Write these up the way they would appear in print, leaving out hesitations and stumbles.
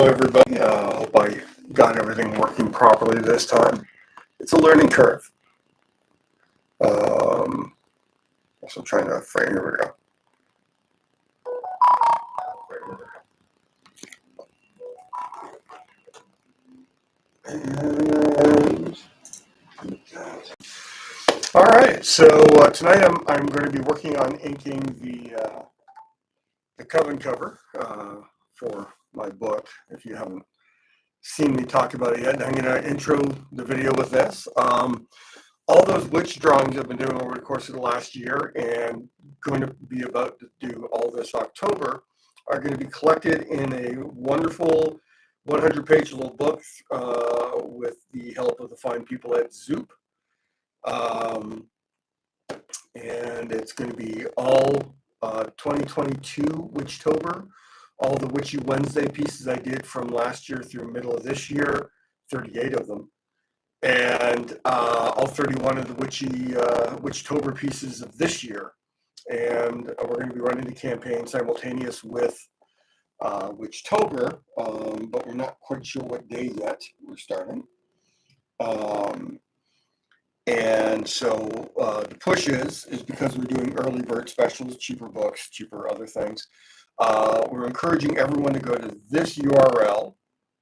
Hello, everybody. Hope I got everything working properly this time. It's a learning curve. So I'm trying to frame. Here we go. And all right. So tonight I'm going to be working on inking the Coven cover for my book. If you haven't seen me talk about it yet, I'm going to intro the video with this. All those witch drawings I've been doing over the course of the last year and going to be about to do all this October are going to be collected in a wonderful 100-page little book with the help of the fine people at Zoop. And it's going to be all 2022 Witchtober, all the Witchy Wednesday pieces I did from last year through middle of this year, 38 of them. And all 31 of the Witchtober pieces of this year. And we're going to be running the campaign simultaneous with Witchtober, but we're not quite sure what day yet we're starting. And so the push is because we're doing early bird specials, cheaper books, cheaper other things. We're encouraging everyone to go to this URL,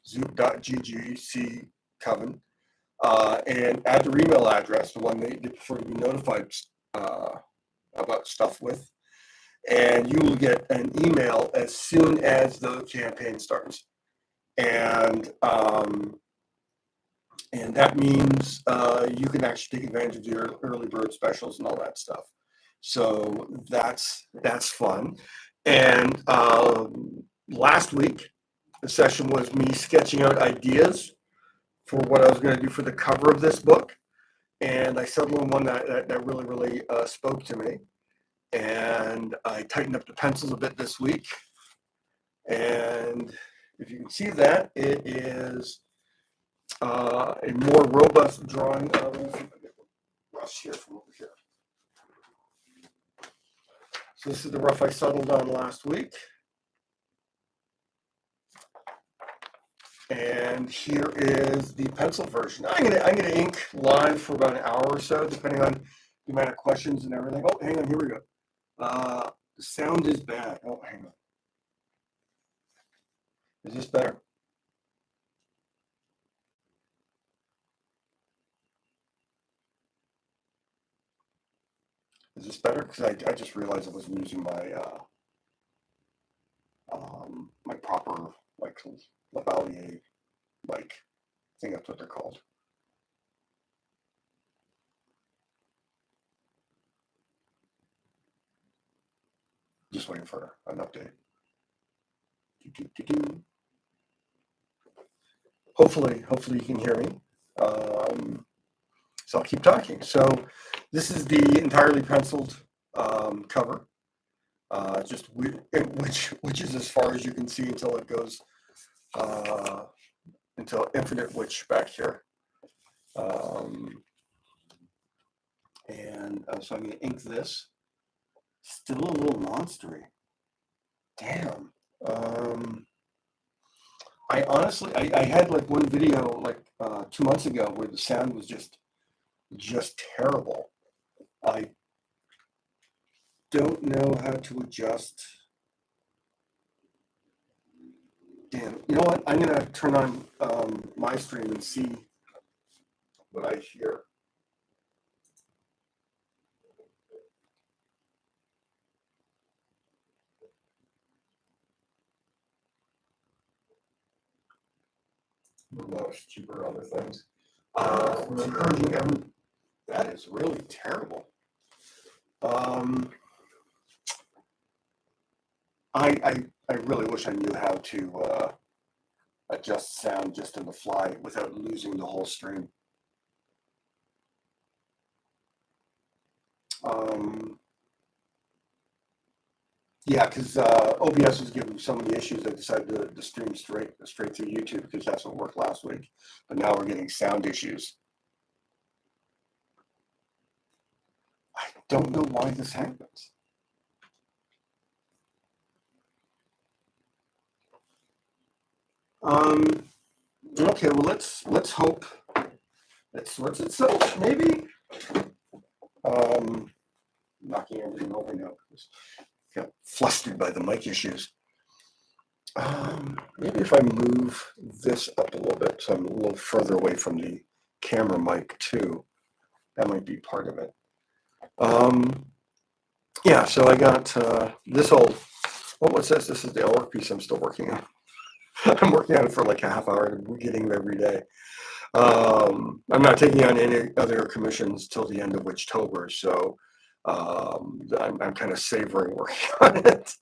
zoop.gg, Coven, and add their email address, the one they prefer to be notified about stuff with, and you will get an email as soon as the campaign starts. And that means you can actually take advantage of the early bird specials and all that stuff. So that's fun. And last week, the session was me sketching out ideas for what I was going to do for the cover of this book, and I settled on one that really spoke to me. And I tightened up the pencils a bit this week, and if you can see that, it is a more robust drawing of. Let me see if I get the brush here from over here. So this is the rough I settled on last week. And here is the pencil version. I'm gonna ink live for about an hour or so, depending on the amount of questions and everything. Oh, hang on, here we go. The sound is bad. Oh, hang on. Is this better? Is this better? Because I just realized I wasn't using my my proper lavalier mic. I think that's what they're called. Just waiting for an update. Hopefully you can hear me. So I'll keep talking. So this is the entirely penciled cover, just which is as far as you can see until it goes until infinite witch back here. And so I'm going to ink this. Still a little monstery. Damn. I honestly, I had like one video like 2 months ago where the sound was just terrible. I don't know how to adjust. Damn. You know what? I'm gonna turn on my stream and see what I hear. Most cheaper other things. We're encouraging everyone. That is really terrible. I really wish I knew how to adjust sound just on the fly without losing the whole stream. Yeah, because OBS was giving so many issues, I decided to stream straight through YouTube because that's what worked last week. But now we're getting sound issues. I don't know why this happens. Um, okay, well let's hope it sorts itself, maybe. Knocking everything over now. Got flustered by the mic issues. Maybe if I move this up a little bit so I'm a little further away from the camera mic too, that might be part of it. Yeah, so I got this old, what was this? This is the artwork piece I'm still working on. I'm working on it for like a half hour and getting it every day. I'm not taking on any other commissions till the end of Witchtober, so I'm kind of savoring working on it.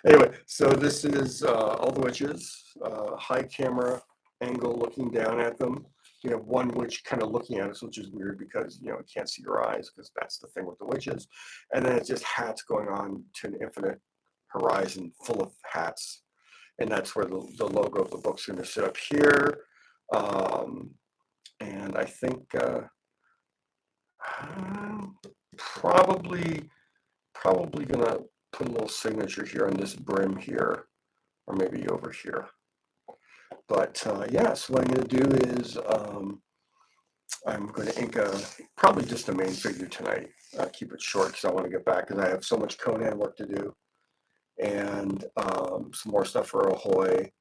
Anyway, so this is all the witches, high camera angle looking down at them. You have one witch kind of looking at us, which is weird because, you can't see your eyes because that's the thing with the witches. And then it's just hats going on to an infinite horizon full of hats. And that's where the logo of the book's going to sit up here. And I think I'm probably going to put a little signature here on this brim here, or maybe over here. But yeah, so what I'm going to do is I'm going to ink probably just a main figure tonight. Keep it short because I want to get back because I have so much Conan work to do, and some more stuff for Ahoy,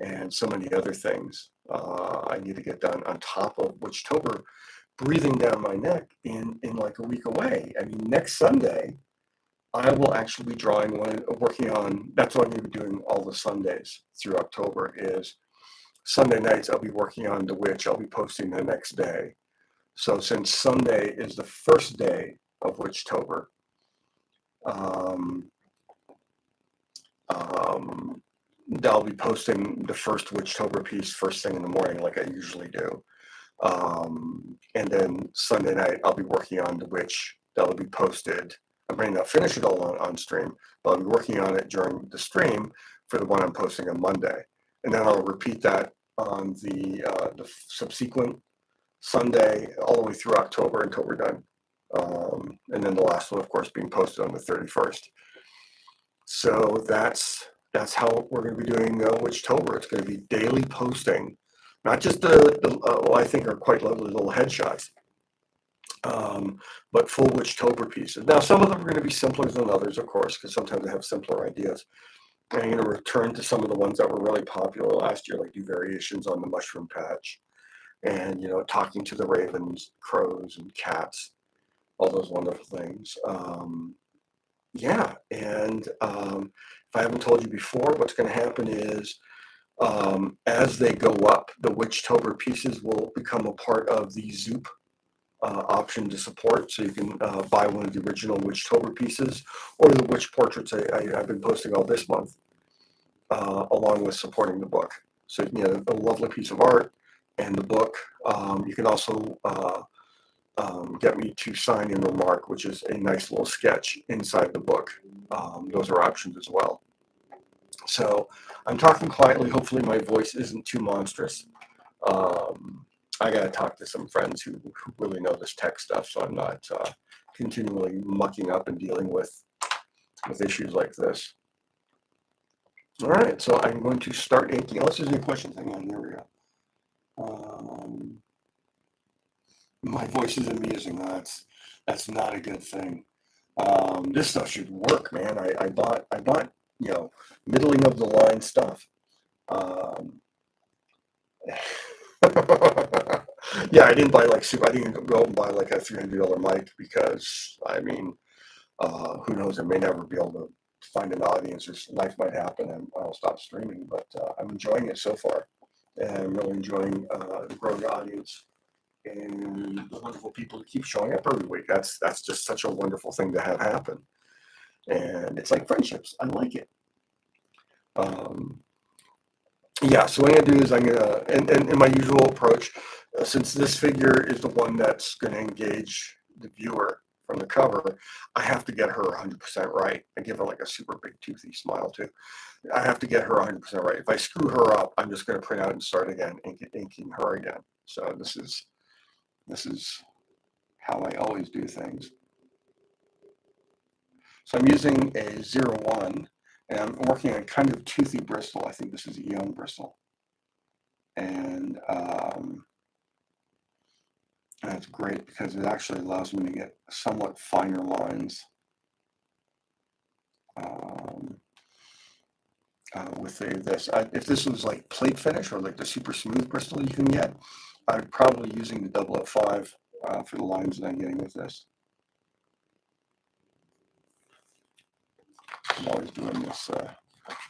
and so many other things I need to get done on top of Witchtober breathing down my neck in like a week away. I mean, next Sunday, I will actually be working on, that's what I'm going to be doing all the Sundays through October is Sunday nights I'll be working on The Witch. I'll be posting the next day. So since Sunday is the first day of Witchtober, I'll be posting the first Witchtober piece first thing in the morning like I usually do. And then Sunday night I'll be working on The Witch. That'll be posted. I may not finish it all on stream, but I'll be working on it during the stream for the one I'm posting on Monday. And then I'll repeat that on the subsequent Sunday all the way through October until we're done. And then the last one, of course, being posted on the 31st. So that's how we're going to be doing Witchtober. It's going to be daily posting, not just what I think are quite lovely little headshots, but full Witchtober pieces. Now, some of them are going to be simpler than others, of course, because sometimes I have simpler ideas. I'm going to return to some of the ones that were really popular last year, like do variations on the mushroom patch, and talking to the ravens, crows, and cats, all those wonderful things. Yeah, and if I haven't told you before, what's going to happen is as they go up, the Witchtober pieces will become a part of the Zoop option to support. So you can buy one of the original Witchtober pieces or the witch portraits I've been posting all this month, along with supporting the book. So a lovely piece of art and the book. You can also get me to sign and remark, which is a nice little sketch inside the book. Those are options as well. So I'm talking quietly. Hopefully my voice isn't too monstrous. I got to talk to some friends who really know this tech stuff, so I'm not continually mucking up and dealing with issues like this. All right, so I'm going to start inking. Unless there's any questions. Hang on, here we go. My voice is amusing. That's not a good thing. This stuff should work, man. I bought middling of the line stuff. Yeah, I didn't buy I didn't go and buy like a $300 mic because who knows? I may never be able to find an audience, or life might happen and I'll stop streaming. But I'm enjoying it so far, and I'm really enjoying the growing audience and the wonderful people that keep showing up every week. That's just such a wonderful thing to have happen, and it's like friendships. I like it. Yeah, so what I'm gonna do is I'm gonna, and in my usual approach, since this figure is the one that's gonna engage the viewer from the cover, I have to get her 100% right. I give her like a super big toothy smile too. I have to get her 100% right. If I screw her up, I'm just gonna print out and start again, inking her again. So this is how I always do things. So I'm using a 01, and I'm working on kind of toothy bristle. I think this is a young bristle. And that's great because it actually allows me to get somewhat finer lines with this. If this was like plate finish or like the super smooth crystal you can get, I'd probably using the 005 for the lines that I'm getting with this. I'm always doing this,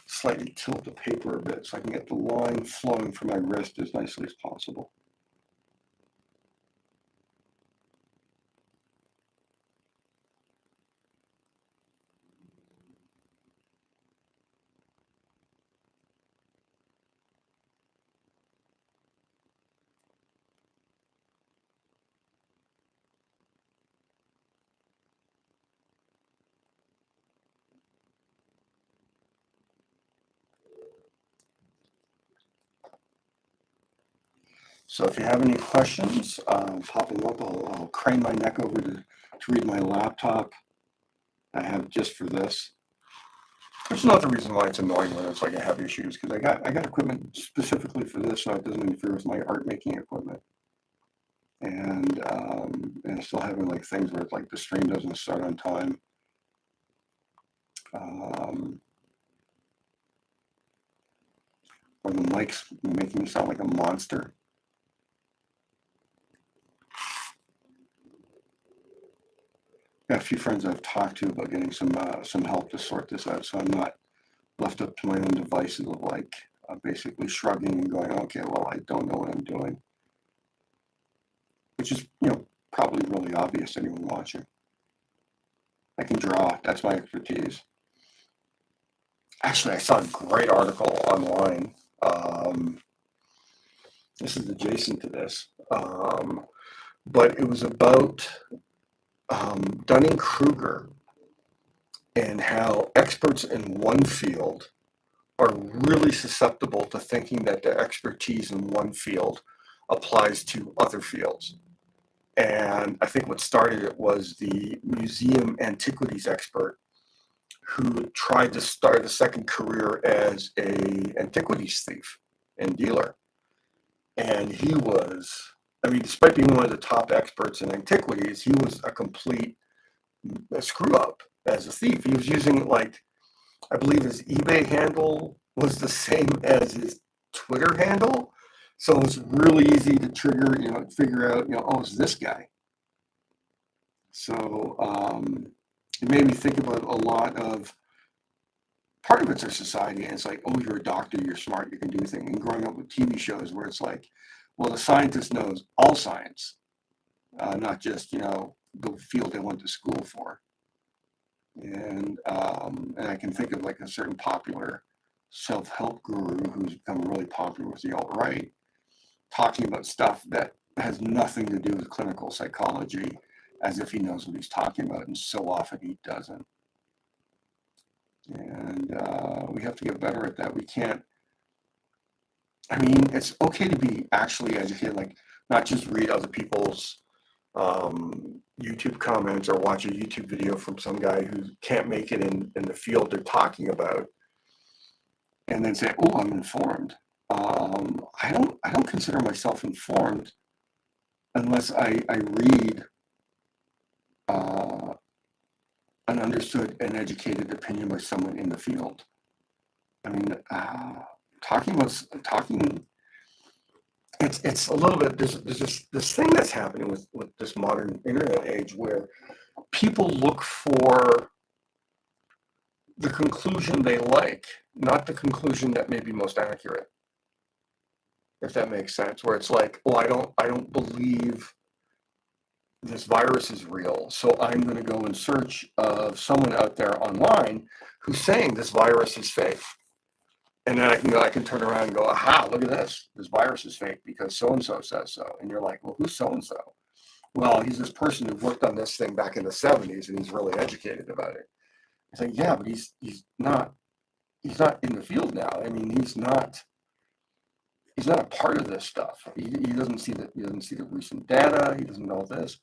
slightly tilt the paper a bit so I can get the line flowing from my wrist as nicely as possible. So if you have any questions, pop them up. I'll crane my neck over to read my laptop I have just for this. Which is not the reason why it's annoying when it's like I have issues, because I got equipment specifically for this, so it doesn't interfere with my art making equipment. And still having like things where it's like the stream doesn't start on time. Or the mic's making me sound like a monster. Got a few friends I've talked to about getting some help to sort this out, so I'm not left up to my own devices of like basically shrugging and going, okay, well, I don't know what I'm doing, which is, you know, probably really obvious to anyone watching. I can draw. That's my expertise. Actually, I saw a great article online. This is adjacent to this, but it was about Dunning-Kruger and how experts in one field are really susceptible to thinking that their expertise in one field applies to other fields. And I think what started it was the museum antiquities expert who tried to start a second career as an antiquities thief and dealer. And he was, I mean, despite being one of the top experts in antiquities, he was a complete screw up as a thief. He was using, like, I believe his eBay handle was the same as his Twitter handle. So it was really easy to trigger, you know, figure out, you know, oh, it's this guy. So it made me think about a lot of, part of it's our society, and it's like, oh, you're a doctor, you're smart, you can do things. And growing up with TV shows where it's like, well, the scientist knows all science, not just, you know, the field they went to school for. And I can think of like a certain popular self-help guru who's become really popular with the alt-right, talking about stuff that has nothing to do with clinical psychology, as if he knows what he's talking about, and so often he doesn't. And we have to get better at that. We can't, I mean, it's okay to be actually educated, like not just read other people's YouTube comments or watch a YouTube video from some guy who can't make it in the field they're talking about, and then say, "Oh, I'm informed." I don't consider myself informed unless I read an understood and educated opinion by someone in the field. I mean, talking. It's a little bit. There's this thing that's happening with this modern internet age where people look for the conclusion they like, not the conclusion that may be most accurate. If that makes sense, where it's like, well, I don't believe this virus is real, so I'm going to go in search of someone out there online who's saying this virus is fake. And then I can turn around and go, aha, look at this. This virus is fake because so-and-so says so. And you're like, well, who's so-and-so? Well, he's this person who worked on this thing back in the 70s and he's really educated about it. It's like, yeah, but he's not in the field now. I mean, he's not a part of this stuff. He doesn't see the recent data. He doesn't know this.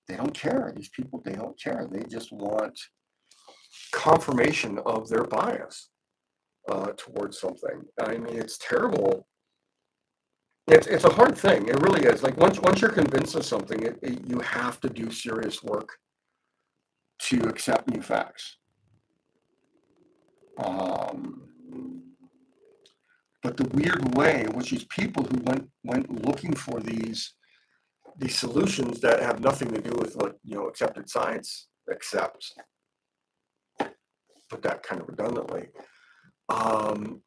They don't care. These people, they don't care. They just want confirmation of their bias towards something. I mean, it's terrible It's a hard thing. It really is. Like once you're convinced of something, you have to do serious work to accept new facts. Um, but the weird way, which is people who went looking for these solutions that have nothing to do with what accepted science accepts, put that kind of redundantly,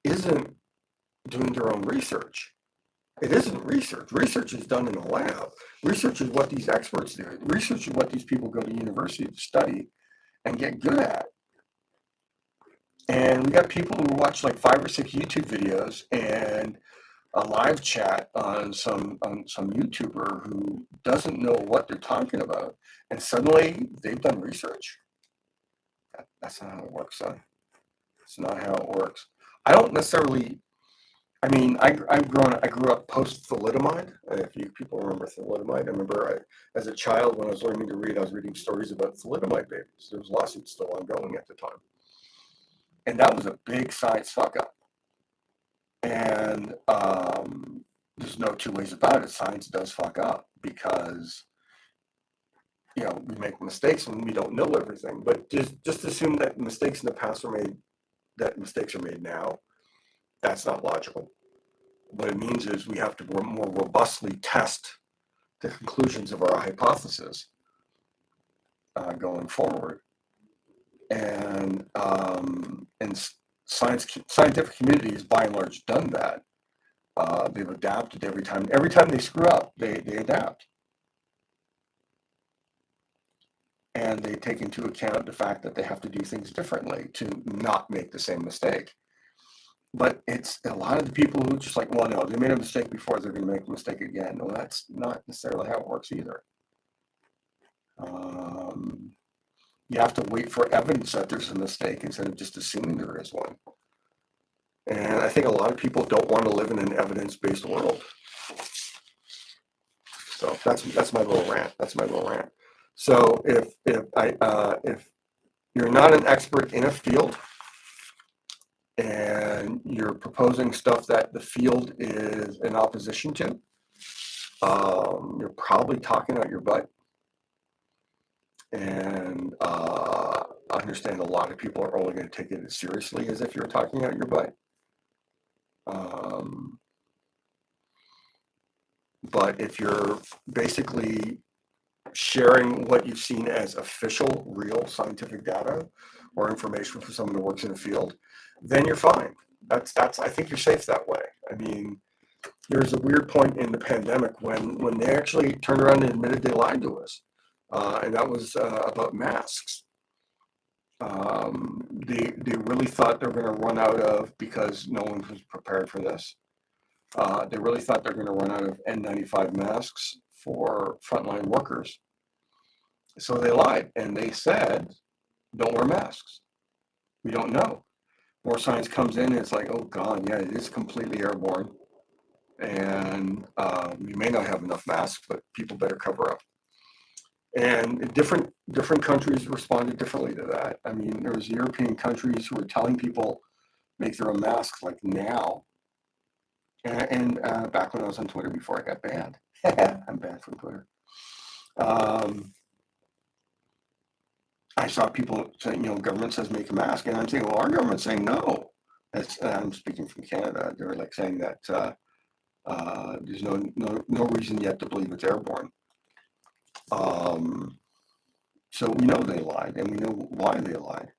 isn't doing their own research. It isn't research. Research is done in a lab. Research is what these experts do. Research is what these people go to university to study and get good at. And we got people who watch like 5 or 6 YouTube videos and a live chat on some YouTuber who doesn't know what they're talking about, and suddenly they've done research. That's not how it works, son. It's not how it works. I don't necessarily. I mean, I grew up post thalidomide. If you people remember thalidomide, I remember as a child when I was learning to read, I was reading stories about thalidomide babies. There was lawsuits still ongoing at the time, and that was a big science fuck up. And there's no two ways about it. Science does fuck up because we make mistakes and we don't know everything. But just assume that mistakes in the past are made, that mistakes are made now. That's not logical. What it means is we have to more robustly test the conclusions of our hypothesis going forward. And scientific community has by and large done that. They've adapted every time. Every time they screw up, they adapt. And they take into account the fact that they have to do things differently to not make the same mistake. But it's a lot of the people who just like, well, no, they made a mistake before, they're going to make a mistake again. Well, that's not necessarily how it works either. You have to wait for evidence that there's a mistake instead of just assuming there is one. And I think a lot of people don't want to live in an evidence-based world. So that's my little rant. So if you're not an expert in a field and you're proposing stuff that the field is in opposition to, you're probably talking out your butt. And I understand a lot of people are only going to take it as seriously as if you're talking out your butt. But if you're basically sharing what you've seen as official, real scientific data or information from someone who works in the field, then you're fine. That's. I think you're safe that way. I mean, there's a weird point in the pandemic when they actually turned around and admitted they lied to us, and that was about masks. They really thought they were going to run out of, because no one was prepared for this. They really thought they're going to run out of N95 masks for frontline workers. So they lied and they said, don't wear masks. We don't know. More science comes in and it's like, oh God, yeah, it is completely airborne. And we may not have enough masks, but people better cover up. And different countries responded differently to that. I mean, there was European countries who were telling people, make their own masks like now. And back when I was on Twitter before I got banned. I'm banned from Twitter. I saw people saying, government says make a mask. And I'm saying, well, our government's saying no. I'm speaking from Canada. They're like saying that there's no reason yet to believe it's airborne. So we know they lied, and we know why they lied.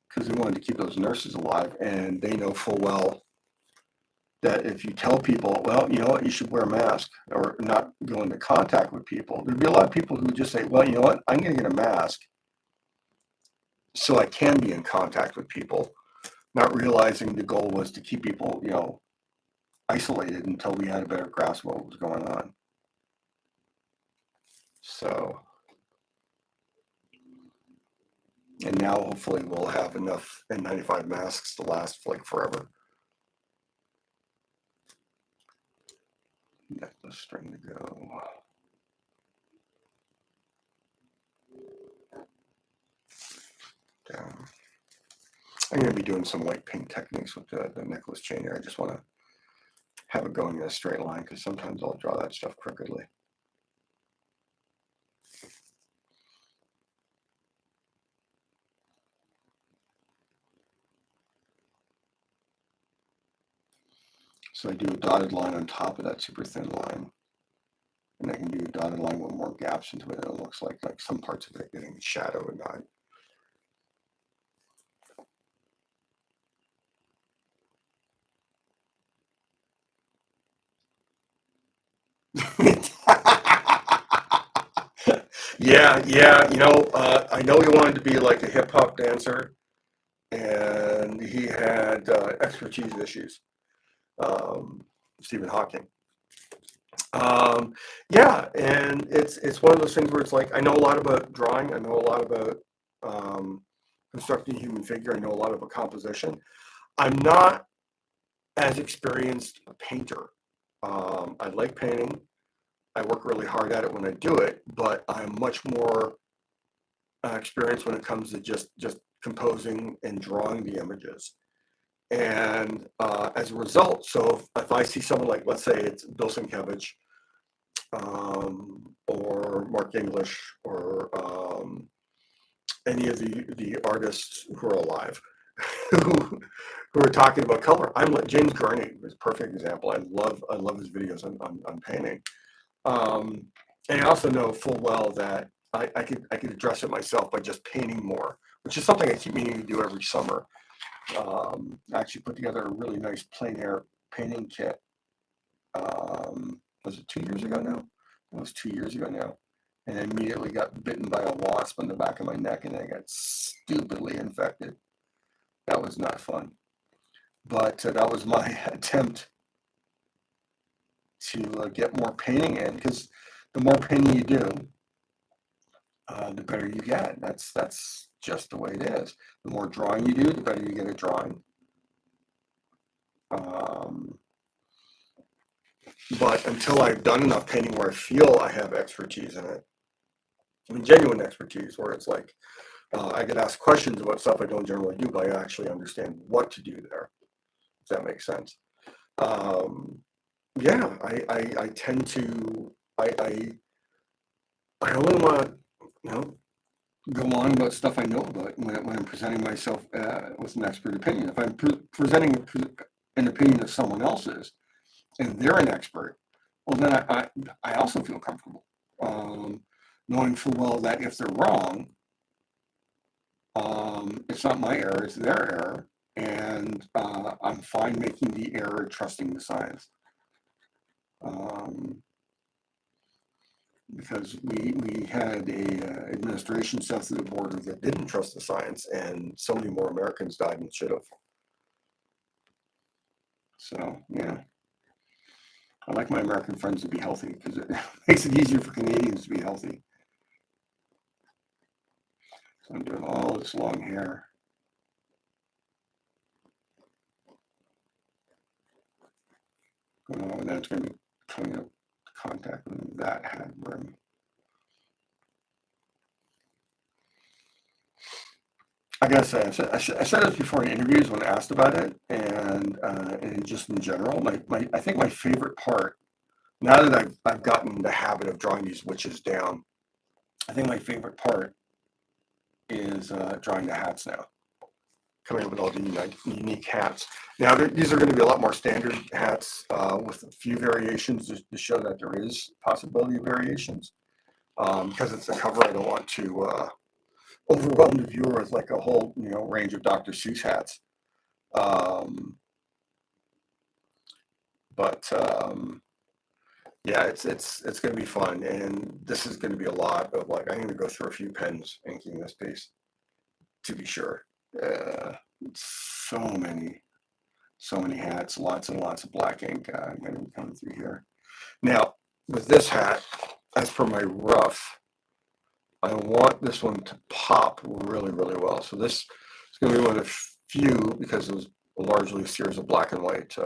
Because they wanted to keep those nurses alive, and they know full well that if you tell people, well, you know what, you should wear a mask or not go into contact with people, there'd be a lot of people who would just say, well, you know what, I'm going to get a mask so I can be in contact with people, not realizing the goal was to keep people, isolated until we had a better grasp of what was going on. So, and now hopefully we'll have enough N95 masks to last like forever. That's the string to go. Down. I'm going to be doing some white paint techniques with the necklace chain here. I just want to have it going in a straight line, because sometimes I'll draw that stuff crookedly. So I do a dotted line on top of that super thin line. And I can do a dotted line with more gaps into it. It looks like some parts of it getting shadow and not. Yeah. I know he wanted to be like a hip hop dancer, and he had expertise issues. Stephen Hawking. Yeah, and it's one of those things where it's like I know a lot about drawing. I know a lot about constructing a human figure. I know a lot about composition. I'm not as experienced a painter. I like painting. I work really hard at it when I do it, but I'm much more experienced when it comes to just composing and drawing the images. And as a result, so if I see someone like, let's say it's Bill Sienkiewicz, or Mark English, or any of the artists who are alive who are talking about color. I'm like James Gurney is a perfect example. I love his videos on painting. And I also know full well that I could address it myself by just painting more, which is something I keep meaning to do every summer. I actually put together a really nice plein air painting kit. Was it 2 years ago now? It was 2 years ago now. And I immediately got bitten by a wasp on the back of my neck, and I got stupidly infected. That was not fun. But that was my attempt to get more painting in, because the more painting you do, the better you get. That's just the way it is. The more drawing you do, the better you get at drawing. But until I've done enough painting where I feel I have expertise in it, I mean, genuine expertise, where it's like I get asked questions about stuff I don't generally do, but I actually understand what to do there, if that makes sense. Yeah, I tend to, I only want to, go on about stuff I know about when I'm presenting myself with an expert opinion. If I'm presenting an opinion of someone else's, and they're an expert, well, then I also feel comfortable, knowing full well that if they're wrong, it's not my error, it's their error, and I'm fine making the error, trusting the science. Because we had a administration south of the border that didn't trust the science, and so many more Americans died than should have. So, yeah. I like my American friends to be healthy, because it makes it easier for Canadians to be healthy. So I'm doing all this long hair. And then it's going to be coming up contact with that hat brim. I gotta say, I said this before in interviews when asked about it, and just in general, I think my favorite part, now that I've gotten the habit of drawing these witches down, I think my favorite part is drawing the hats now. Coming up with all the unique hats. Now, these are going to be a lot more standard hats with a few variations to show that there is possibility of variations. Because it's a cover, I don't want to overwhelm the viewer with like a whole range of Dr. Seuss hats. Yeah, it's going to be fun, and this is going to be a lot of like I'm going to go through a few pens inking this piece to be sure. So many hats, lots and lots of black ink going to be coming through here. Now, with this hat, as per my rough, I want this one to pop really, really well. So this is going to be one of the few, because it was largely a series of black and white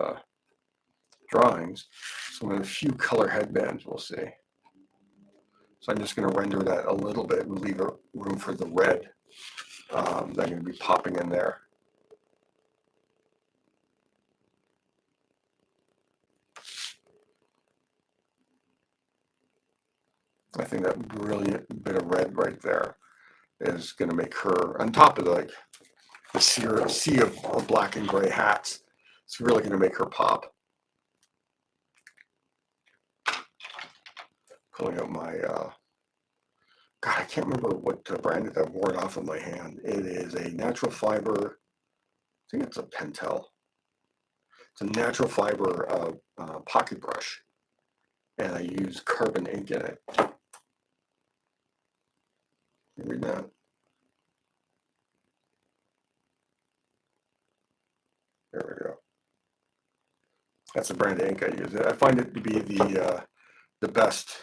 drawings. So one of the few color headbands we'll see. So I'm just going to render that a little bit and leave room for the red that I'm going to be popping in there. I think that brilliant bit of red right there is going to make her, on top of like the sea of black and gray hats, it's really going to make her pop. Pulling out my, God, I can't remember what brand it I wore it off of my hand. It is a natural fiber, I think it's a Pentel. It's a natural fiber pocket brush, and I use carbon ink in it. You read that? There we go. That's the brand of ink I use. I find it to be the best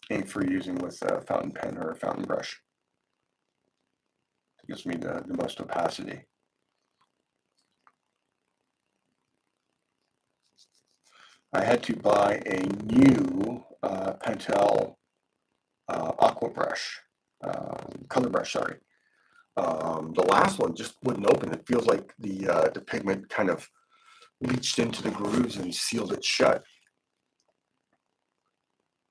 ink for using with a fountain pen or a fountain brush. It gives me the most opacity. I had to buy a new Pentel aqua brush, color brush, sorry. The last one just wouldn't open. It feels like the pigment kind of leached into the grooves and sealed it shut.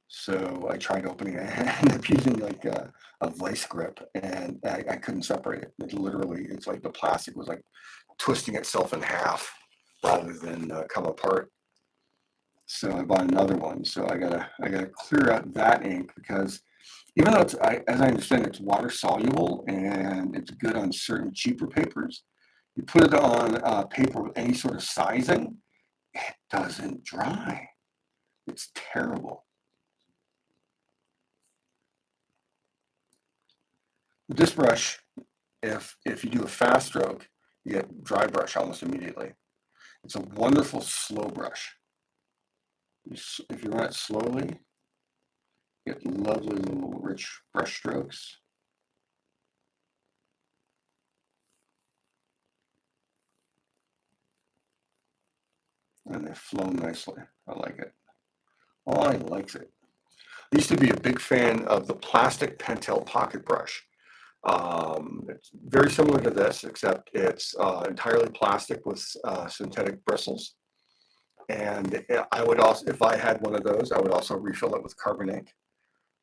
So I tried opening it and ended up using like a vice grip, and I couldn't separate it. It literally, it's like the plastic was like twisting itself in half rather than come apart. So I bought another one. So I gotta clear out that ink, because even though as I understand, it's water soluble and it's good on certain cheaper papers, you put it on paper with any sort of sizing, it doesn't dry. It's terrible. With this brush, if you do a fast stroke, you get dry brush almost immediately. It's a wonderful slow brush. If you run it slowly, you get lovely little rich brush strokes. And they flow nicely. I like it. Oh, I likes it. I used to be a big fan of the plastic Pentel pocket brush. It's very similar to this, except it's entirely plastic with synthetic bristles. And I would also, if I had one of those, I would also refill it with carbon ink.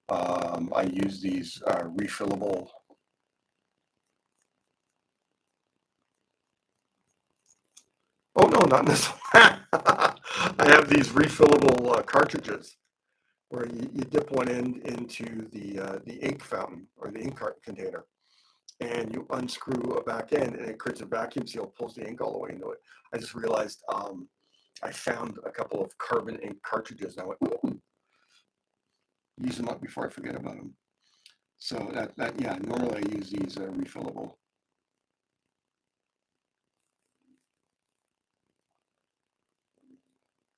I use these refillable. Oh no, not this one. I have these refillable cartridges where you dip one end into the ink fountain or the ink container, and you unscrew a back end, and it creates a vacuum seal, pulls the ink all the way into it. I just realized I found a couple of carbon ink cartridges, and I went, ooh, use them up before I forget about them. So yeah, normally I use these refillable.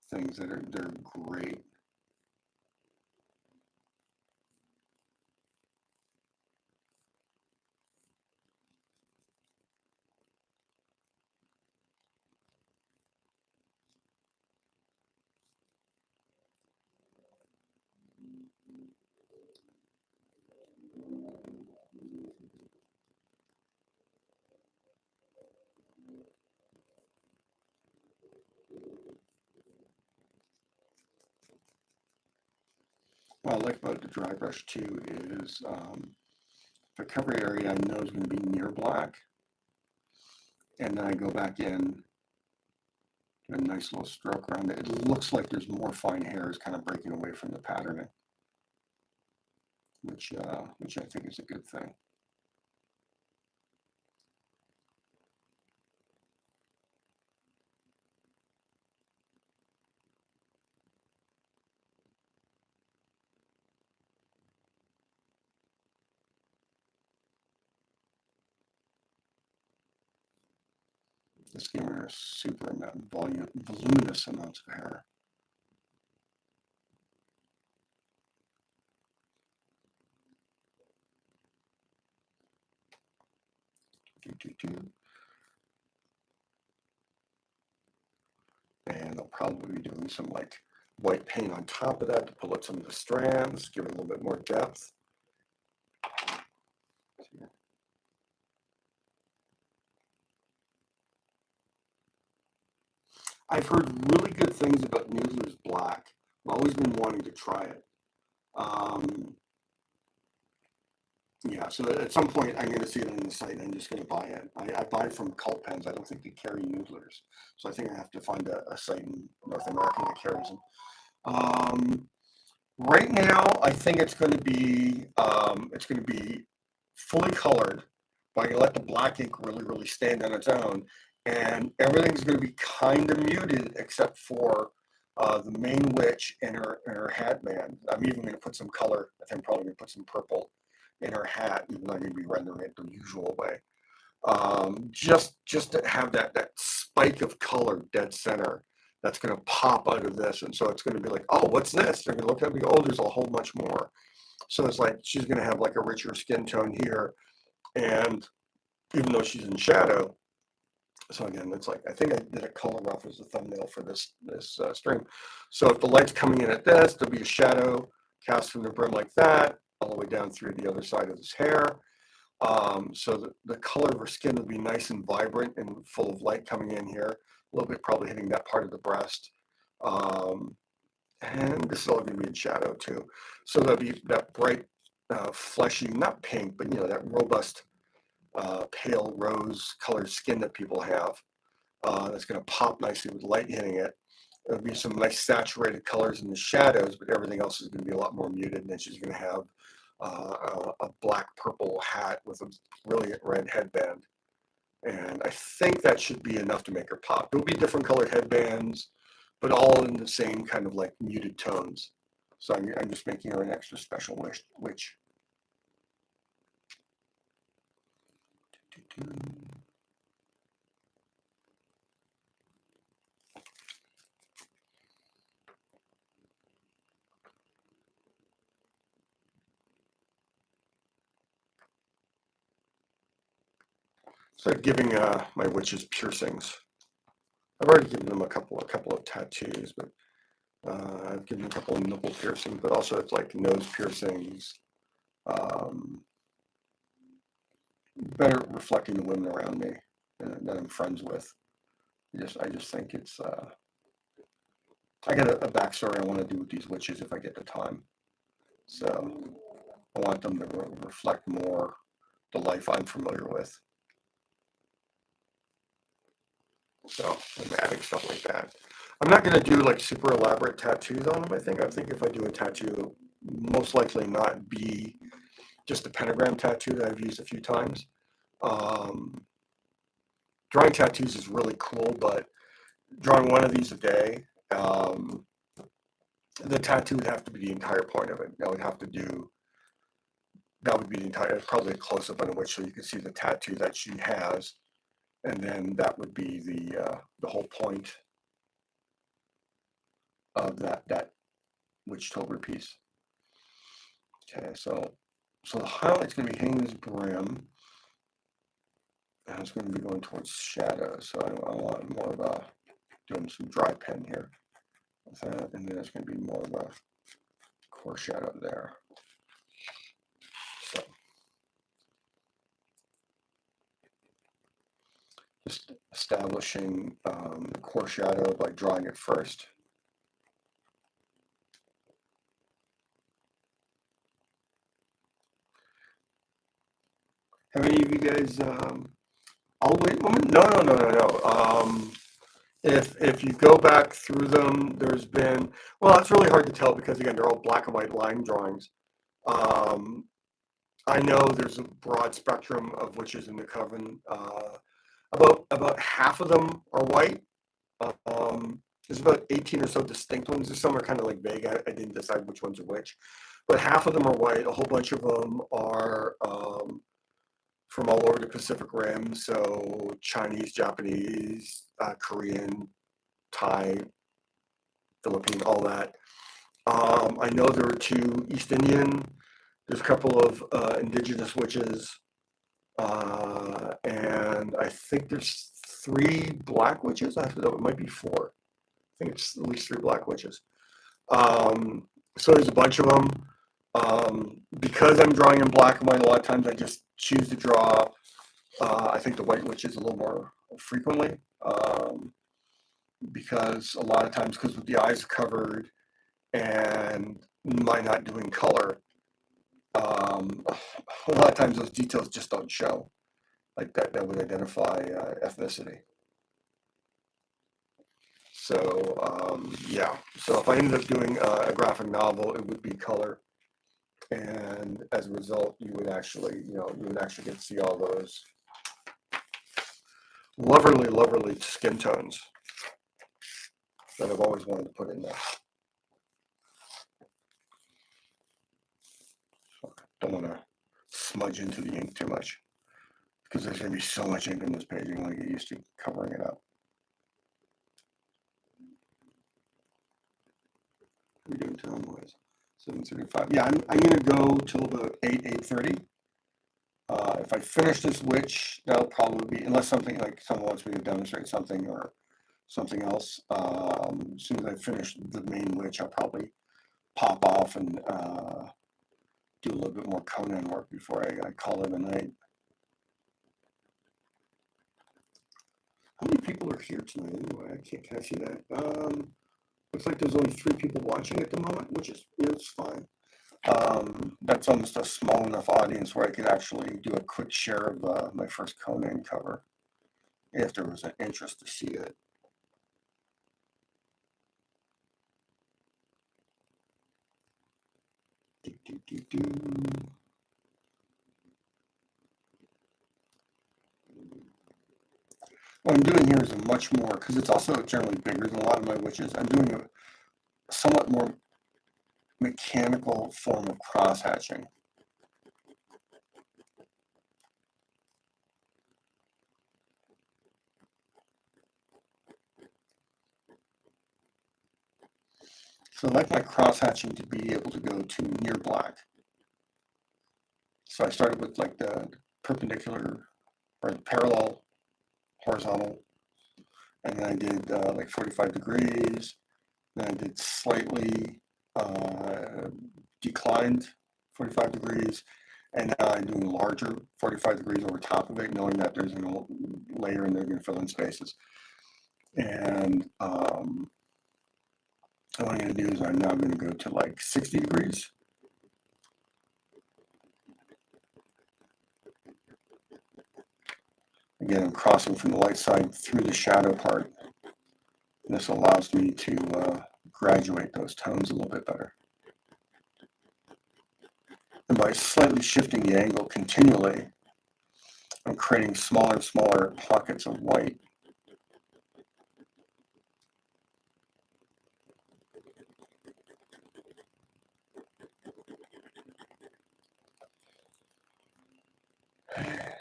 Things they're great. What I like about the dry brush too is the cover area I know is going to be near black, and then I go back in, do a nice little stroke around it. It looks like there's more fine hairs kind of breaking away from the patterning, which I think is a good thing. This gave her a super amount, voluminous amounts of hair. And I'll probably be doing some like white paint on top of that to pull out some of the strands, give it a little bit more depth. I've heard really good things about Noodler's Black. I've always been wanting to try it. Yeah, so at some point I'm going to see it on the site and I'm just going to buy it. I buy it from Cult Pens. I don't think they carry noodlers. So I think I have to find a site in North America that carries them. Right now, I think it's going to be fully colored, but I'm going to let the black ink really stand on its own. And everything's going to be kind of muted except for the main witch and her hat band. I'm even going to put some color. I think I'm probably going to put some purple in her hat, even though I'm going to be rendering it the usual way. Just to have that spike of color dead center that's going to pop out of this. And so it's going to be like, oh, what's this? They're going to look at me, oh, there's a whole bunch more. So it's like she's going to have like a richer skin tone here. And even though she's in shadow, so again, it's like, I think I did a color rough as a thumbnail for this stream. So if the light's coming in at this, there'll be a shadow cast from the brim like that, all the way down through the other side of this hair. So the color of her skin will be nice and vibrant and full of light coming in here. A little bit probably hitting that part of the breast. And this is all going to be in shadow too. So there'll be that bright, fleshy, not pink, but that robust, pale rose colored skin that people have. That's going to pop nicely with light hitting it. There'll be some nice saturated colors in the shadows, but everything else is going to be a lot more muted. And then she's going to have a black purple hat with a brilliant red headband. And I think that should be enough to make her pop. There'll be different colored headbands, but all in the same kind of like muted tones. So I'm just making her an extra special witch. So giving my witches piercings. I've already given them a couple of tattoos, but I've given them a couple of nipple piercings, but also it's like nose piercings. Better reflecting the women around me that I'm friends with. I just think it's. I got a backstory I want to do with these witches if I get the time. So I want them to reflect more the life I'm familiar with. So I'm adding stuff like that. I'm not going to do like super elaborate tattoos on them. I think if I do a tattoo, most likely not be just a pentagram tattoo that I've used a few times. Drawing tattoos is really cool, but drawing one of these a day, the tattoo would have to be the entire point of it. That would be the entire, probably a close-up on a witch so you can see the tattoo that she has. And then that would be the whole point of that Witchtober piece. Okay, so the highlight's going to be hitting this brim, and it's going to be going towards shadow. So I want more of a doing some dry pen here with that, and then it's going to be more of a core shadow there. So just establishing the core shadow by drawing it first. Have any of you guys, I'll wait woman? No. If you go back through them, there's been, well, it's really hard to tell because again, they're all black and white line drawings. I know there's a broad spectrum of witches in the Coven. About half of them are white. There's about 18 or so distinct ones. Some are kind of like vague. I didn't decide which ones are which, but half of them are white. A whole bunch of them are from all over the Pacific Rim. So Chinese, Japanese, Korean, Thai, Philippine, all that. I know there are 2 East Indian. There's a couple of indigenous witches. And I think there's 3 black witches. I know it might be 4. I think it's at least 3 black witches. So there's a bunch of them. Because I'm drawing in black and white, a lot of times I just choose to draw, I think the white witches a little more frequently. Because a lot of times, because the eyes are covered and by not doing color, a lot of times those details just don't show. Like that would identify ethnicity. So yeah, so if I ended up doing a graphic novel, it would be color, and as a result, you would actually get to see all those lovely skin tones that I've always wanted to put in there. Don't want to smudge into the ink too much, because there's going to be so much ink in this page. You're going to get used to covering it up. We're doing time wise 7:35. Yeah, I'm going to go till about 8:30. If I finish this witch, that'll probably be, unless something like someone wants me to demonstrate something or something else. As soon as I finish the main witch, I'll probably pop off and do a little bit more Conan work before I call it a night. How many people are here tonight anyway? Can I see that? Looks like there's only 3 people watching at the moment, which is, it's fine. That's almost a small enough audience where I could actually do a quick share of my first Conan cover, if there was an interest to see it. What I'm doing here is a much more, because it's also generally bigger than a lot of my witches, I'm doing a somewhat more mechanical form of cross-hatching. So I like my cross-hatching to be able to go to near black. So I started with like the perpendicular or the parallel, horizontal, and then I did like 45 degrees, then I did slightly declined 45 degrees, and now I'm doing larger 45 degrees over top of it, knowing that there's a layer in there going to fill in spaces. And what I'm going to do is I'm now going to go to like 60 degrees. Again, I'm crossing from the light side through the shadow part. And this allows me to graduate those tones a little bit better. And by slightly shifting the angle continually, I'm creating smaller and smaller pockets of white.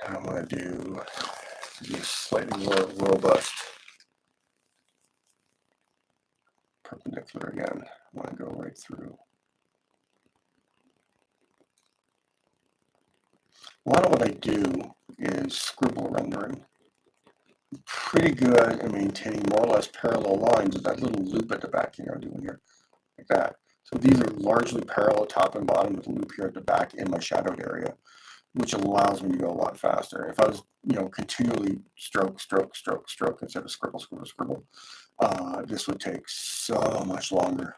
I want to do slightly more robust perpendicular again. I want to go right through. A lot of what I do is scribble rendering. I'm pretty good at maintaining more or less parallel lines with that little loop at the back, doing here, like that. So these are largely parallel top and bottom with a loop here at the back in my shadowed area, which allows me to go a lot faster. If I was, continually stroke instead of scribble, this would take so much longer.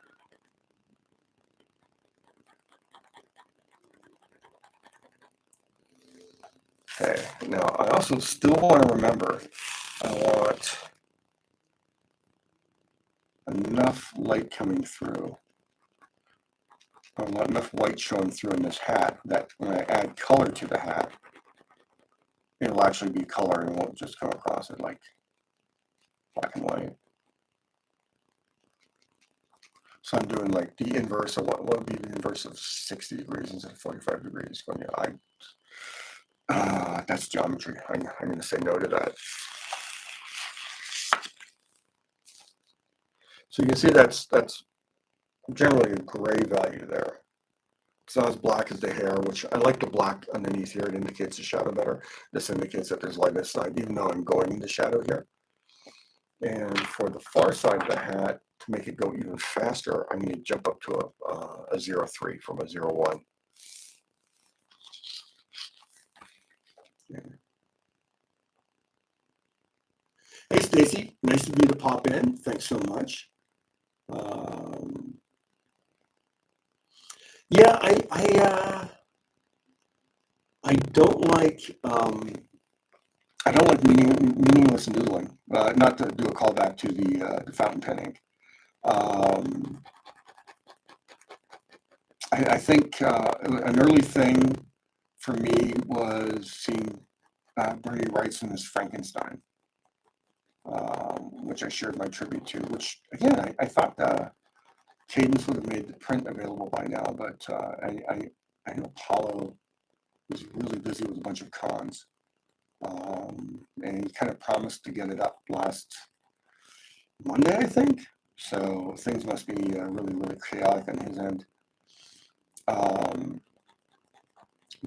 Okay, now I also still want to remember, I want enough light coming through. I want enough white showing through in this hat that when I add color to the hat, it'll actually be color and won't just come across it like black and white. So I'm doing like the inverse of what would be the inverse of 60 degrees instead of 45 degrees. Going, that's geometry. I'm going to say no to that. So you can see that's generally a gray value there. It's not as black as the hair, which I like the black underneath here. It indicates the shadow better. This indicates that there's lightness side, even though I'm going into shadow here. And for the far side of the hat, to make it go even faster, I'm going to jump up to a 0.3 from a 0.1. Yeah. Hey, Stacy, nice of you to pop in. Thanks so much. Yeah, I don't like meaningless noodling. Not to do a callback to the fountain pen ink. Um, I think an early thing for me was seeing Bernie Wrightson's Frankenstein, which I shared my tribute to. Which again, I thought Cadence would have made the print available by now, but I know Paulo was really busy with a bunch of cons, and he kind of promised to get it up last Monday, I think. So things must be really chaotic on his end. Um,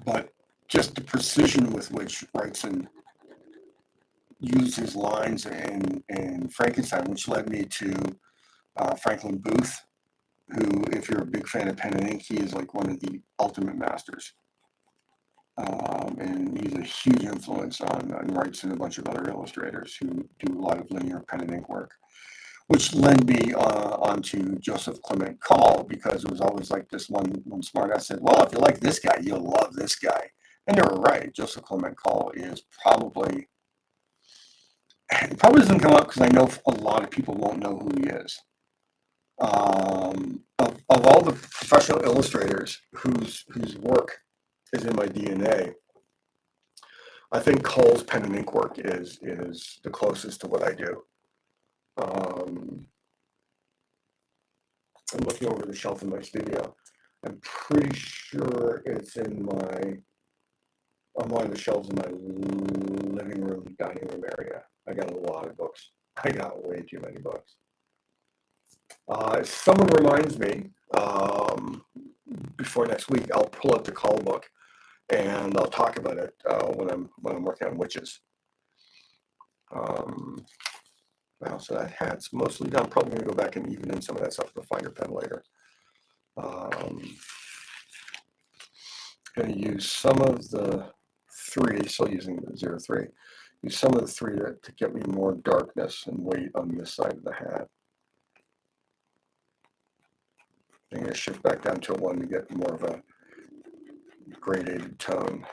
but just the precision with which Wrightson used his lines in Frankenstein, which led me to Franklin Booth, who, if you're a big fan of pen and ink, he is like one of the ultimate masters. And he's a huge influence on Wrights and a bunch of other illustrators who do a lot of linear pen and ink work, which led me onto Joseph Clement Call, because it was always like this one smart ass said, well, if you like this guy, you'll love this guy. And they were right. Joseph Clement Call is probably, it probably doesn't come up because I know a lot of people won't know who he is. Of all the professional illustrators whose work is in my DNA, I think Cole's pen and ink work is the closest to what I do. I'm looking over the shelf in my studio. I'm pretty sure it's on one of the shelves in my living room, dining room area. I got a lot of books. I got way too many books. Someone reminds me, before next week, I'll pull up the Call book and I'll talk about it when I'm working on witches. Well, so that hat's mostly done. Probably going to go back and even in some of that stuff with a finer pen later. Going to use some of the 3, still using the 03. Use some of the 3 to get me more darkness and weight on this side of the hat. I'm going to shift back down to a 1 to get more of a gradated tone.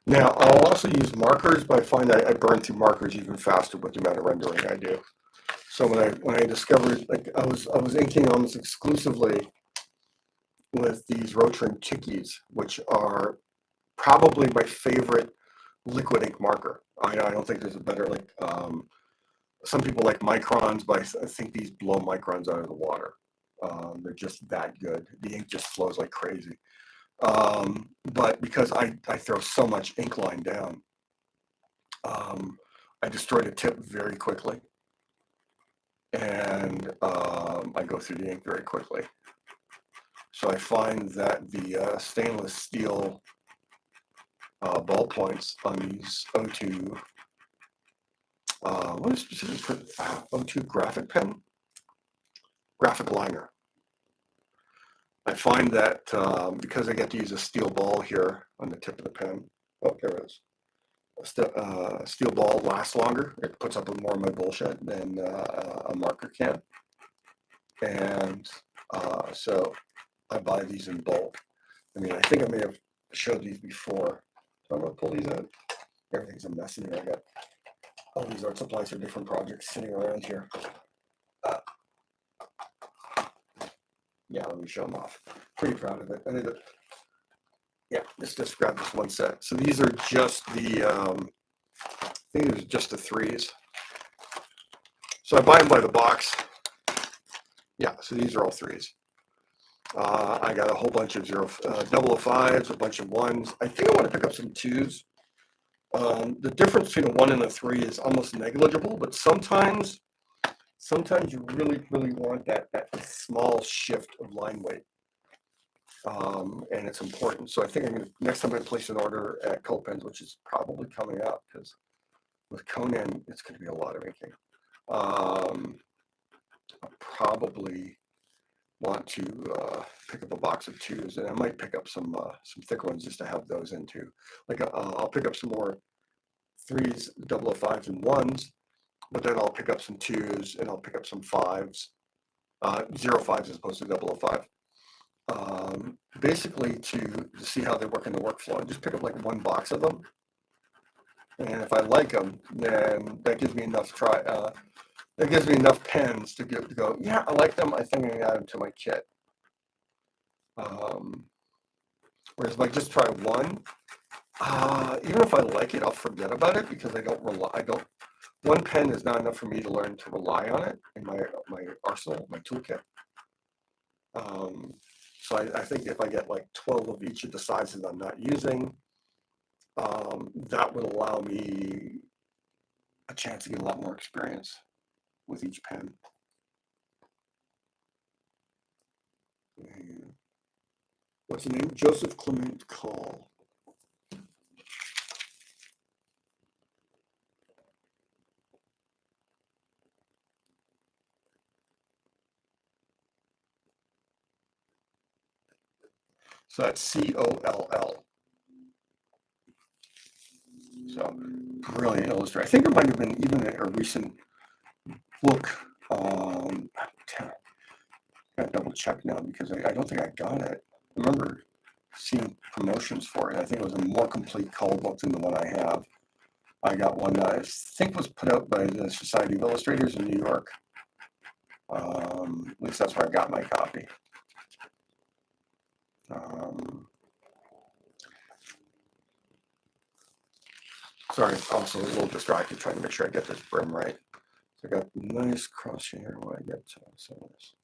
Now, I'll also use markers, but I find that I burn through markers even faster with the amount of rendering I do. So when I discovered, like, I was inking almost exclusively with these Rotring Chickies, which are probably my favorite liquid ink marker. I don't think there's a better, like, some people like microns, but I think these blow microns out of the water. They're just that good. The ink just flows like crazy. But because I throw so much ink line down, I destroy the tip very quickly, and I go through the ink very quickly. So I find that the stainless steel ball points on these O2, what is specific O2 graphic pen? Graphic liner. I find that because I get to use a steel ball here on the tip of the pen, oh, there it is. A steel ball lasts longer. It puts up with more of my bullshit than a marker can. And so I buy these in bulk. I mean, I think I may have showed these before. So I'm going to pull these out. Everything's a mess in here. I got all these art supplies for different projects sitting around here. Yeah, let me show them off. Pretty proud of it. I think yeah, just grab this one set. So these are just the, I think these are just the 3s. So I buy them by the box. Yeah, so these are all 3s. I got a whole bunch of 005s, a bunch of 1s. I think I want to pick up some 2s. The difference between a 1 and a 3 is almost negligible, but sometimes you really want that small shift of line weight, and it's important. So I think next time I place an order at Coven, which is probably coming up, because With Conan, it's going to be a lot of inking. I'll probably want to pick up a box of 2s, and I might pick up some thicker ones just to have those in too. Like I'll pick up some more 3s, 005s, and 1s, but then I'll pick up some 2s, and I'll pick up some 5s, 05s as opposed to 005. Basically to see how they work in the workflow, and just pick up like 1 box of them. And if I like them, then that gives me enough that gives me enough pens to go, yeah, I like them. I think I'm gonna add them to my kit. Whereas if I just try one, even if I like it, I'll forget about it because one pen is not enough for me to learn to rely on it in my arsenal, my toolkit. So I think if I get like 12 of each of the sizes I'm not using, that would allow me a chance to get a lot more experience with each pen. What's the name? Joseph Clement Call. So that's Coll. So brilliant illustrator. I think it might have been even a recent book. I gotta double check now because I don't think I got it. I remember seeing promotions for it. I think it was a more complete call book than the one I have. I got one that I think was put out by the Society of Illustrators in New York. At least that's where I got my copy. Sorry, also a little distracted trying to make sure I get this brim right. So I got nice cross here when I get to some of this.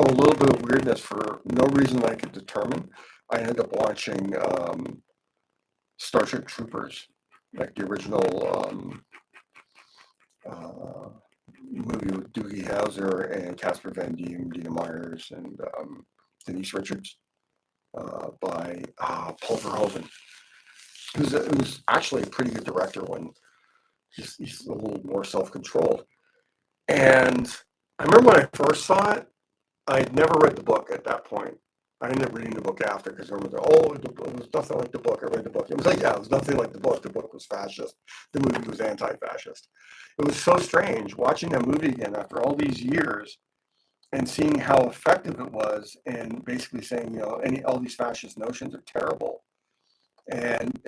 Oh, a little bit of weirdness for no reason I could determine. I ended up watching Starship Troopers, like the original movie with Doogie Howser and Casper Van Dien, Dina Myers, and Denise Richards by Paul Verhoeven. It was actually a pretty good director when he's a little more self-controlled. And I remember when I first saw it, I'd never read the book at that point. I ended up reading the book after because I remember, it was nothing like the book. I read the book. It was like, yeah, it was nothing like the book. The book was fascist. The movie was anti-fascist. It was so strange watching that movie again after all these years and seeing how effective it was and basically saying, all these fascist notions are terrible. And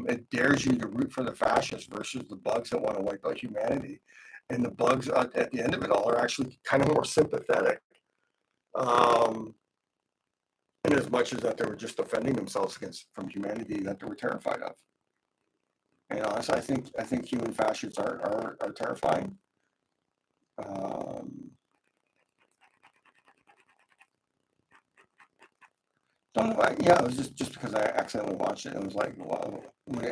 it dares you to root for the fascists versus the bugs that want to wipe out humanity. And the bugs at the end of it all are actually kind of more sympathetic. In as much as that they were just defending themselves from humanity that they were terrified of. And honestly, I think human fascists are terrifying. Don't know. It was just because I accidentally watched it. It was like, well,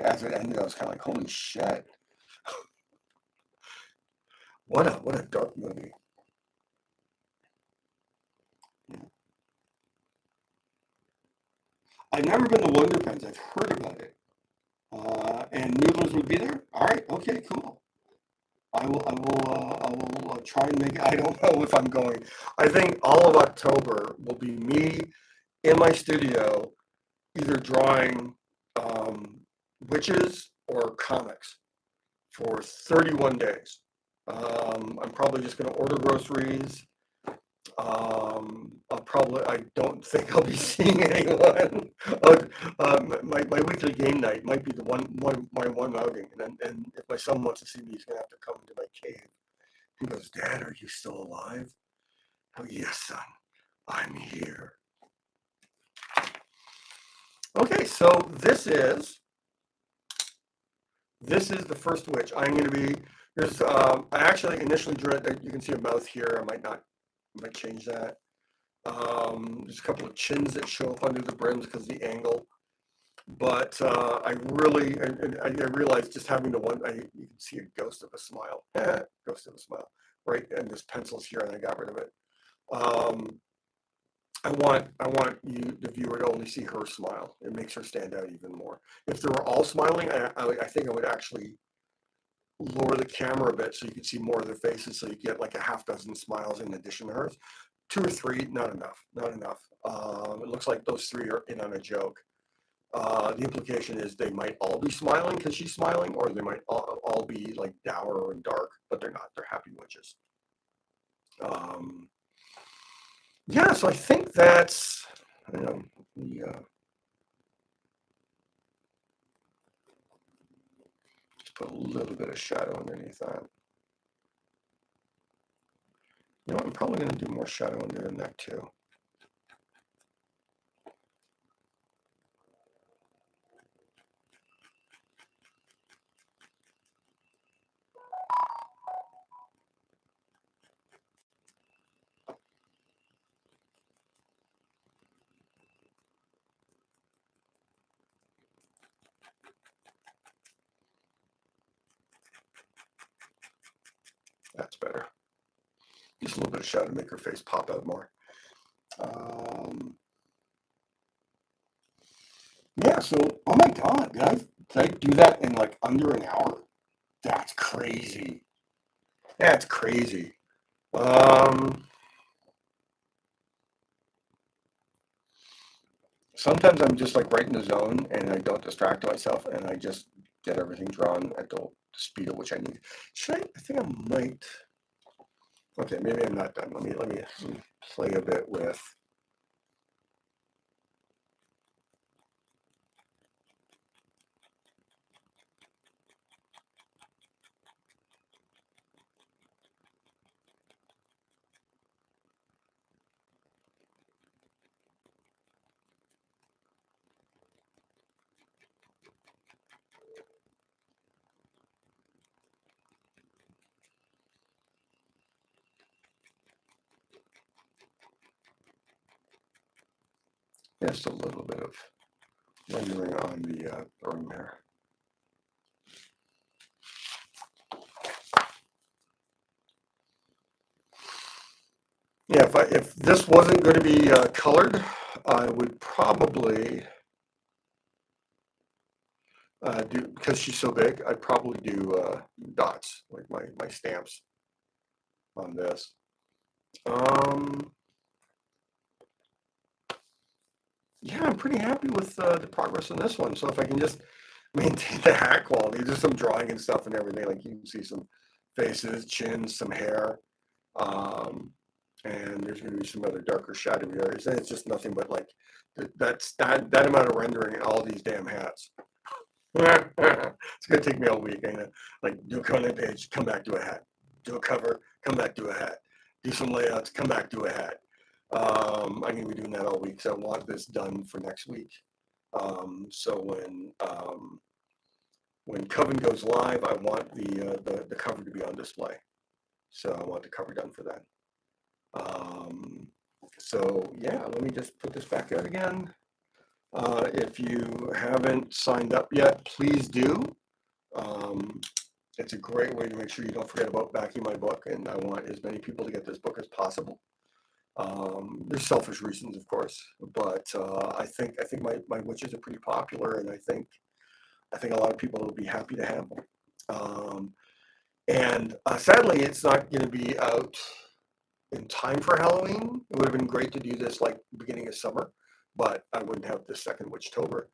as it ended, I was kind of like, holy shit! What a dark movie. Yeah. I've never been to Wonder Pens. I've heard about it. And Noodlers would be there. All right. Okay. Cool. I will try and make it. I don't know if I'm going. I think all of October will be me in my studio, either drawing witches or comics for 31 days. I'm probably just going to order groceries. I don't think I'll be seeing anyone. My weekly game night might be my one outing. And if my son wants to see me, he's going to have to come into my cave. He goes, Dad, are you still alive? Oh, yes, son, I'm here. Okay, so this is This is the first witch. I'm going to be, there's, I actually initially drew it, you can see a mouth here. I might change that. There's a couple of chins that show up under the brims because of the angle. But I really, I realized just having the one, you can see a ghost of a smile, ghost of a smile, right? And this pencil's here and I got rid of it. I want you, the viewer, to only see her smile. It makes her stand out even more. If they were all smiling, I think I would actually lower the camera a bit so you can see more of their faces, so you get like a half dozen smiles in addition to hers. 2 or 3, not enough, not enough. It looks like those 3 are in on a joke. The implication is they might all be smiling because she's smiling, or they might all be like dour and dark, but they're not. They're happy witches. Yeah, so I think that's, just put a little bit of shadow underneath that. You know what, I'm probably going to do more shadow under the neck too. That's better. Just a little bit of shadow to make her face pop out more. Yeah, so, oh my God, did I do that in like under an hour? That's crazy. That's crazy. Sometimes I'm just like right in the zone and I don't distract myself and I just get everything drawn at the speed at which I need. I think I might. Okay, maybe I'm not done. Let me play a bit with. Just a little bit of rendering on the room there. Yeah, if this wasn't going to be colored, I would probably do, because she's so big, I'd probably do dots, like my stamps on this. Yeah, I'm pretty happy with the progress on this one. So if I can just maintain the hat quality, there's some drawing and stuff and everything. Like you can see some faces, chins, some hair. And there's going to be some other darker shadowy areas. And it's just nothing but like that amount of rendering in all these damn hats. It's going to take me all week. I'm going to like do a content page, come back to a hat, do a cover, come back to a hat, do some layouts, come back to a hat. I'm going to be doing that all week. So I want this done for next week. So when Coven goes live, I want the cover to be on display. So I want the cover done for that. So yeah, let me just put this back out again. If you haven't signed up yet, please do. It's a great way to make sure you don't forget about backing my book, and I want as many people to get this book as possible. There's selfish reasons, of course, but I think my witches are pretty popular, and I think a lot of people will be happy to have them. And sadly, it's not going to be out in time for Halloween. It would have been great to do this like beginning of summer, but I wouldn't have the second Witchtober.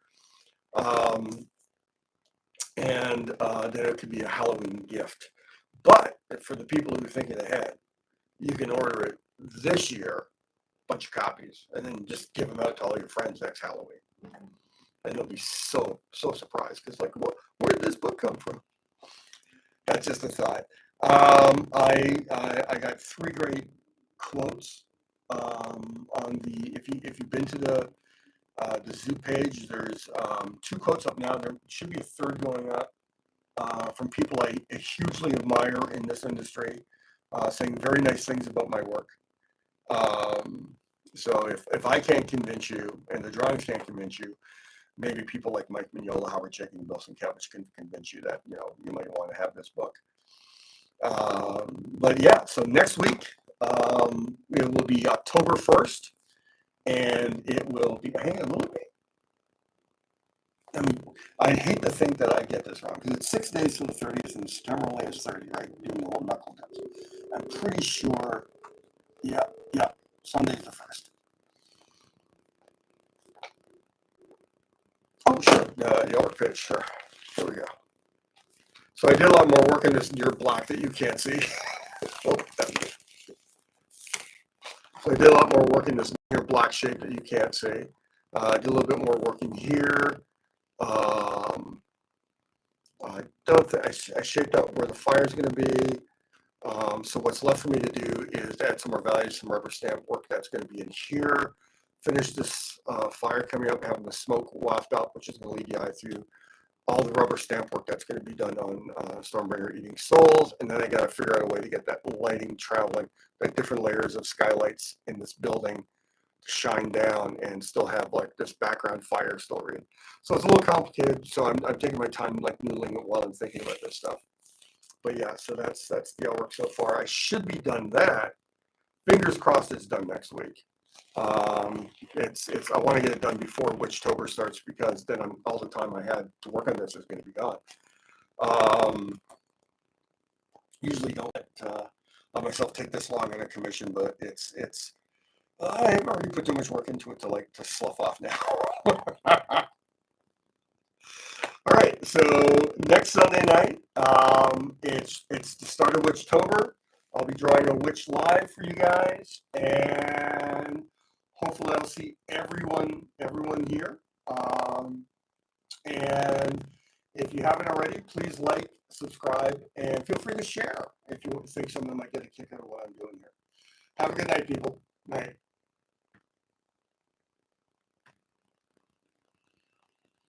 And then it could be a Halloween gift. But for the people who are thinking ahead, you can order it this year, bunch of copies, and then just give them out to all your friends next Halloween. And they'll be so surprised because like, where did this book come from? That's just a thought. I got 3 great quotes on the. If you've been to the Zoo page, there's 2 quotes up now. There should be a 3rd going up from people I hugely admire in this industry, saying very nice things about my work. So if I can't convince you and the drawings can't convince you, maybe people like Mike Mignola, Howard Chaykin, and Wilson Kevich can convince you that, you know, you might want to have this book. But yeah, so next week, it will be October 1st, and it will be, hang on a little bit. I mean, I hate to think that I get this wrong, because it's 6 days to the 30th, and September only is 30, right? Doing the whole knuckle dance. I'm pretty sure, yeah, Sunday's the 1st. Oh, sure, the org pitch, sure. Here we go. So I did a lot more work in this near block that you can't see. So I did a lot more work in this near block shape that you can't see. I did a little bit more work in here. I don't think I shaped out where the fire is going to be. So what's left for me to do is add some more values, some rubber stamp work that's going to be in here. Finish this fire coming up, having the smoke waft up, which is going to lead the eye through all the rubber stamp work that's going to be done on Stormbringer Eating Souls. And then I got to figure out a way to get that lighting traveling, like different layers of skylights in this building to shine down and still have like this background fire story. So it's a little complicated. So I'm taking my time like noodling it while I'm thinking about this stuff. But yeah, so that's the artwork so far. I should be done that. Fingers crossed it's done next week. I want to get it done before Witchtober starts, because then all the time I had to work on this is going to be gone. Usually don't let myself take this long on a commission, but I've already put too much work into it to slough off now. All right, so next Sunday night, it's the start of Witchtober. I'll be drawing a witch live for you guys, and hopefully I'll see everyone here. And if you haven't already, please like, subscribe, and feel free to share if you think someone might get a kick out of what I'm doing here. Have a good night, people. Night.